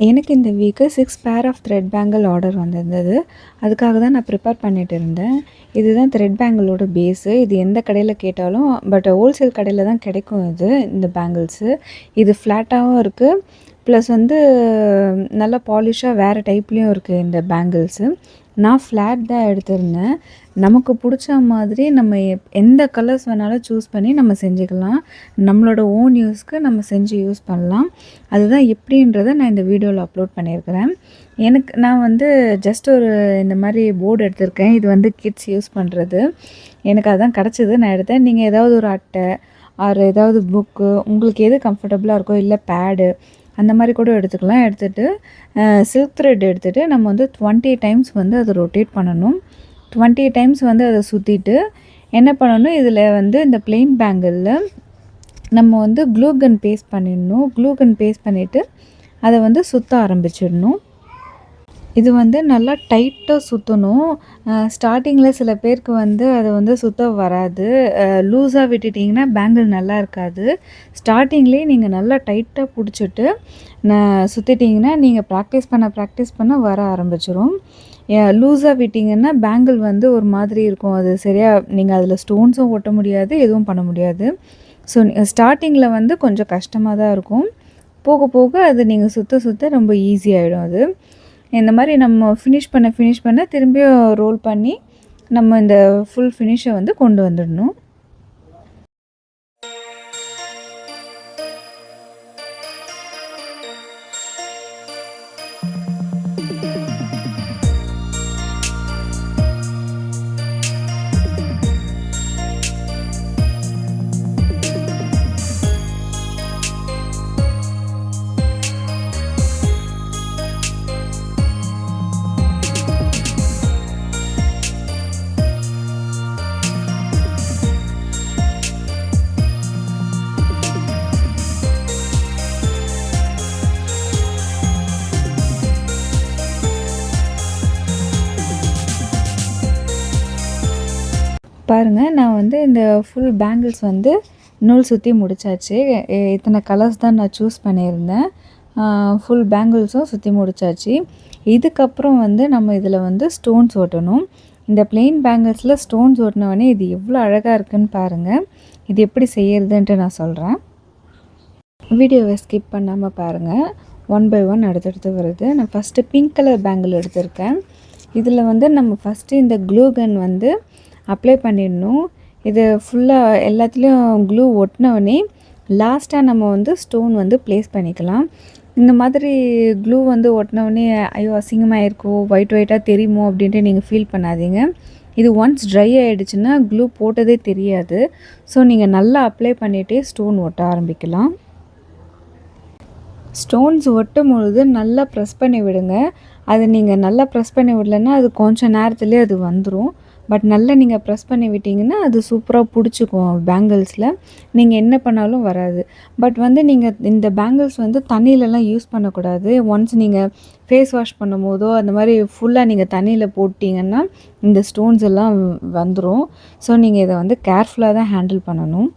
எனக்கு இந்த week 6 pair of thread bangle order வந்திருந்தது. அதுக்காக தான் நான் ப்ரிப்பேர் பண்ணிட்டு இருந்தேன். இதுதான் த்ரெட் பேங்கிளோட பேஸு. இது எந்த கடையில் கேட்டாலும் ஹோல்சேல் கடையில் தான் கிடைக்கும் இந்த பேங்கிள்ஸு. இது ஃப்ளாட்டாகவும் இருக்குது. ப்ளஸ் நல்லா பாலிஷாக வேறு டைப்லேயும் இருக்குது இந்த பேங்கிள்ஸு. நான் ஃப்ளாட் தான் எடுத்திருந்தேன். நமக்கு பிடிச்ச மாதிரி நம்ம எந்த கலர்ஸ் வேணாலும் சூஸ் பண்ணி நம்ம செஞ்சுக்கலாம். நம்மளோட ஓன் யூஸ்க்கு நம்ம செஞ்சு யூஸ் பண்ணலாம். அதுதான் எப்படின்றத நான் இந்த வீடியோவில் அப்லோட் பண்ணியிருக்கிறேன். நான் ஜஸ்ட் இந்த மாதிரி போர்டு எடுத்திருக்கேன். இது கிட்ஸ் யூஸ் பண்ணுறது. எனக்கு அதுதான் கிடச்சிது, நான் எடுத்தேன். நீங்கள் ஏதாவது ஒரு அட்டை ஏதாவது புக்கு உங்களுக்கு எது கம்ஃபர்டபுளாக இருக்கோ, இல்லை பேடு அந்த மாதிரி கூட எடுத்துக்கலாம். எடுத்துகிட்டு சில்க் த்ரெட் எடுத்துகிட்டு நம்ம 20 டைம்ஸ் அதை ரொட்டேட் பண்ணணும். 20 டைம்ஸ் அதை சுற்றிட்டு என்ன பண்ணணும், இதில் இந்த பிளெயின் பேங்கிளில் நம்ம க்ளூ கன் பேஸ்ட் பண்ணிடணும். க்ளூ கன் பேஸ்ட் பண்ணிவிட்டு அதை சுற்ற ஆரம்பிச்சிடணும். இது நல்லா டைட்டாக சுற்றணும். ஸ்டார்டிங்கில் சில பேருக்கு அதை சுற்ற வராது. லூஸாக விட்டுட்டிங்கன்னா பேங்கிள் நல்லா இருக்காது. ஸ்டார்டிங்லேயே நீங்கள் நல்லா டைட்டாக பிடிச்சிட்டு சுற்றிட்டிங்கன்னா நீங்கள் ப்ராக்டிஸ் பண்ண வர ஆரம்பிச்சிடும். லூஸாக விட்டிங்கன்னா பேங்கிள் ஒரு மாதிரி இருக்கும். அது சரியாக நீங்கள் அதில் ஸ்டோன்ஸும் ஒட்ட முடியாது, எதுவும் பண்ண முடியாது. ஸோ ஸ்டார்டிங்கில் கொஞ்சம் கஷ்டமாக தான் இருக்கும். போக போக அது நீங்கள் சுற்ற ரொம்ப ஈஸியாகிடும். அது இந்த மாதிரி நம்ம ஃபினிஷ் பண்ண திரும்பியும் ரோல் பண்ணி நம்ம இந்த ஃபுல் ஃபினிஷை கொண்டு வந்துடணும். பாருங்கள், நான் இந்த ஃபுல் பேங்கிள்ஸ் நூல் சுற்றி முடித்தாச்சு. இத்தனை கலர்ஸ் தான் நான் சூஸ் பண்ணியிருந்தேன். ஃபுல் பேங்கிள்ஸும் சுற்றி முடித்தாச்சு. இதுக்கப்புறம் நம்ம இதில் ஸ்டோன்ஸ் ஓட்டணும். இந்த பிளெயின் பேங்கிள்ஸில் ஸ்டோன்ஸ் ஓட்டினவொடனே இது எவ்வளோ அழகாக இருக்குதுன்னு பாருங்கள். இது எப்படி செய்கிறதுன்ட்டு நான் சொல்கிறேன். வீடியோவை ஸ்கிப் பண்ணாமல் பாருங்கள். 1 by 1 அடுத்தடுத்து வருது. நான் ஃபஸ்ட்டு பிங்க் கலர் பேங்கிள் எடுத்திருக்கேன். இதில் நம்ம ஃபஸ்ட்டு இந்த க்ளூ கன் அப்ளை பண்ணிடணும். இது ஃபுல்லாக எல்லாத்துலேயும் க்ளூ ஒட்டினவொடனே லாஸ்ட்டாக நம்ம ஸ்டோன் ப்ளேஸ் பண்ணிக்கலாம். இந்த மாதிரி க்ளூ ஒட்டினவொடனே ஐயோ அசிங்கமாக இருக்கோ, ஒயிட்டாக தெரியுமோ அப்படின்ட்டு நீங்கள் ஃபீல் பண்ணாதீங்க. இது ஒன்ஸ் ட்ரை ஆகிடுச்சுன்னா க்ளூ போட்டதே தெரியாது. ஸோ நீங்கள் நல்லா அப்ளை பண்ணிகிட்டே ஸ்டோன் ஒட்ட ஆரம்பிக்கலாம். ஸ்டோன்ஸ் ஒட்டும் பொழுது நல்லா ப்ரெஸ் பண்ணி விடுங்க. அது நீங்கள் நல்லா ப்ரெஸ் பண்ணி விடலைன்னா அது கொஞ்சம் நேரத்துலேயே அது வந்துடும். பட் நல்லா நீங்கள் ப்ரெஸ் பண்ணி விட்டிங்கன்னா அது சூப்பராக பிடிச்சிக்கும் பேங்கிள்ஸில். நீங்கள் என்ன பண்ணாலும் வராது. பட் நீங்கள் இந்த பேங்கிள்ஸ் தண்ணியிலலாம் யூஸ் பண்ணக்கூடாது. ஒன்ஸ் நீங்கள் ஃபேஸ் வாஷ் பண்ணும் போதோ அந்த மாதிரி ஃபுல்லாக நீங்கள் தண்ணியில் போட்டிங்கன்னா இந்த ஸ்டோன்ஸ் எல்லாம் வந்துடும். ஸோ நீங்கள் இதை கேர்ஃபுல்லாக தான் ஹேண்டில் பண்ணணும்.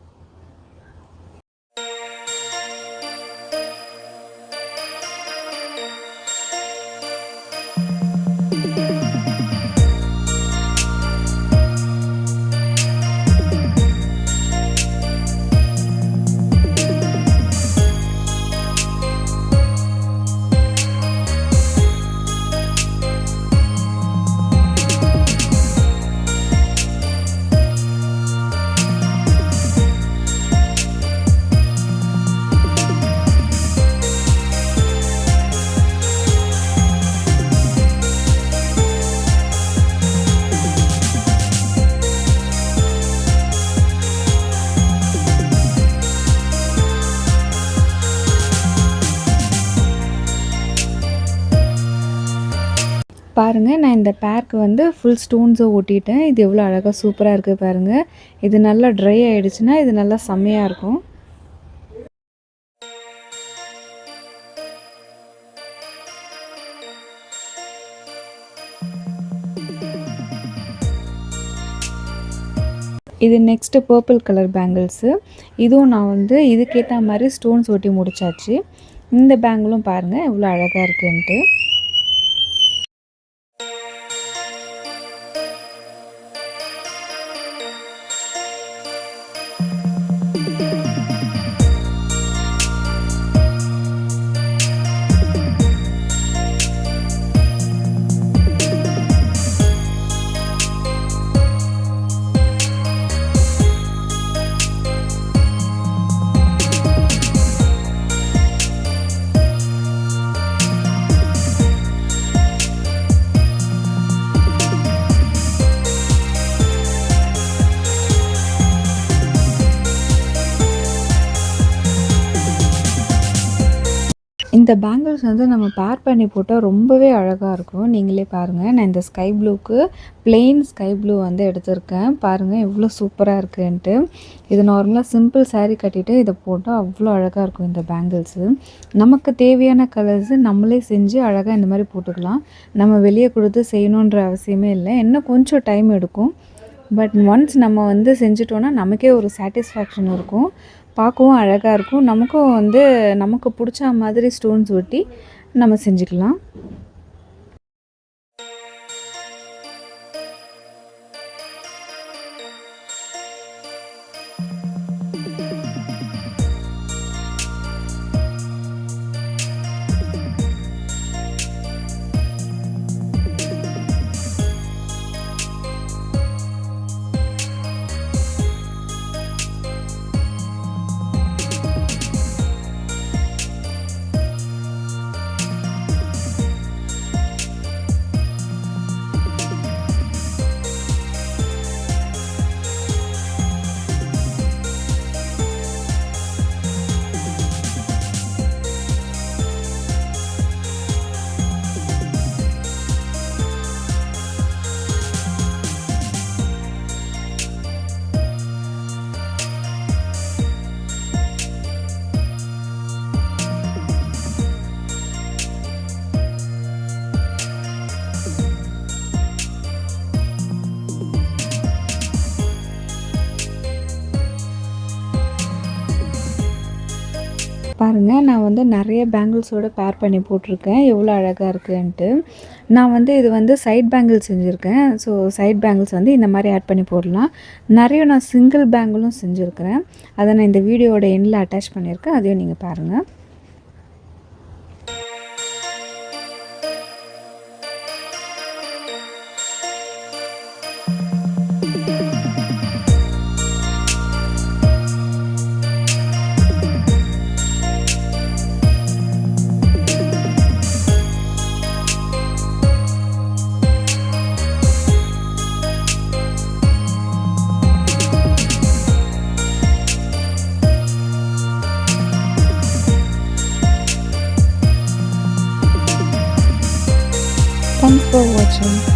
பாருங்கள், நான் இந்த பேருக்கு ஃபுல் ஸ்டோன்ஸை ஒட்டிட்டேன். இது எவ்வளோ அழகாக சூப்பராக இருக்குது பாருங்கள். இது நல்லா ட்ரை ஆகிடுச்சுன்னா இது நல்லா செம்மையாக இருக்கும். இது நெக்ஸ்ட்டு பர்பிள் கலர் பேங்கிள்ஸு. இதுவும் நான் இதுக்கேற்ற மாதிரி ஸ்டோன்ஸ் ஒட்டி முடித்தாச்சு. இந்த பேங்கிளும் பாருங்கள் எவ்வளோ அழகாக இருக்குன்ட்டு. இந்த பேங்கிள்ஸ் வந்து நம்ம பேர் பண்ணி போட்டால் ரொம்பவே அழகாக இருக்கும். நீங்களே பாருங்கள். நான் இந்த ஸ்கை ப்ளூக்கு ப்ளெயின் ஸ்கை ப்ளூ வந்து எடுத்திருக்கேன். பாருங்கள் எவ்வளோ சூப்பராக இருக்குன்ட்டு. இது நார்மலாக சிம்பிள் சாரீ கட்டிட்டு இதை போட்டால் அவ்வளோ அழகாக இருக்கும் இந்த பேங்கிள்ஸு. நமக்கு தேவையான கலர்ஸு நம்மளே செஞ்சு அழகாக இந்த மாதிரி போட்டுக்கலாம். நம்ம வெளியே கொடுத்து செய்யணுன்ற அவசியமே இல்லை. இன்னும் கொஞ்சம் டைம் எடுக்கும். பட் ஒன்ஸ் நம்ம வந்து செஞ்சுட்டோன்னா நமக்கே ஒரு சாட்டிஸ்ஃபேக்ஷன் இருக்கும். பார்க்கவும் அழகாக இருக்கும். நமக்கும் வந்து நமக்கு பிடிச்ச மாதிரி ஸ்டோன்ஸ் ஒட்டி நம்ம செஞ்சுக்கலாம். பாருங்கள் நான் வந்து நிறைய பேங்கிள்ஸோடு பேர் பண்ணி போட்டிருக்கேன். எவ்வளோ அழகாக இருக்குன்ட்டு. நான் வந்து இது வந்து சைட் பேங்கிள்ஸ் செஞ்சுருக்கேன். ஸோ சைட் பேங்கிள்ஸ் வந்து இந்த மாதிரி ஆட் பண்ணி போடலாம். நிறைய நான் சிங்கிள் பேங்கிளும் செஞ்சுருக்கிறேன். அதை நான் இந்த வீடியோவோட எண்டில் அட்டாச் பண்ணியிருக்கேன். அதையும் நீங்கள் பாருங்கள். Thanks for watching.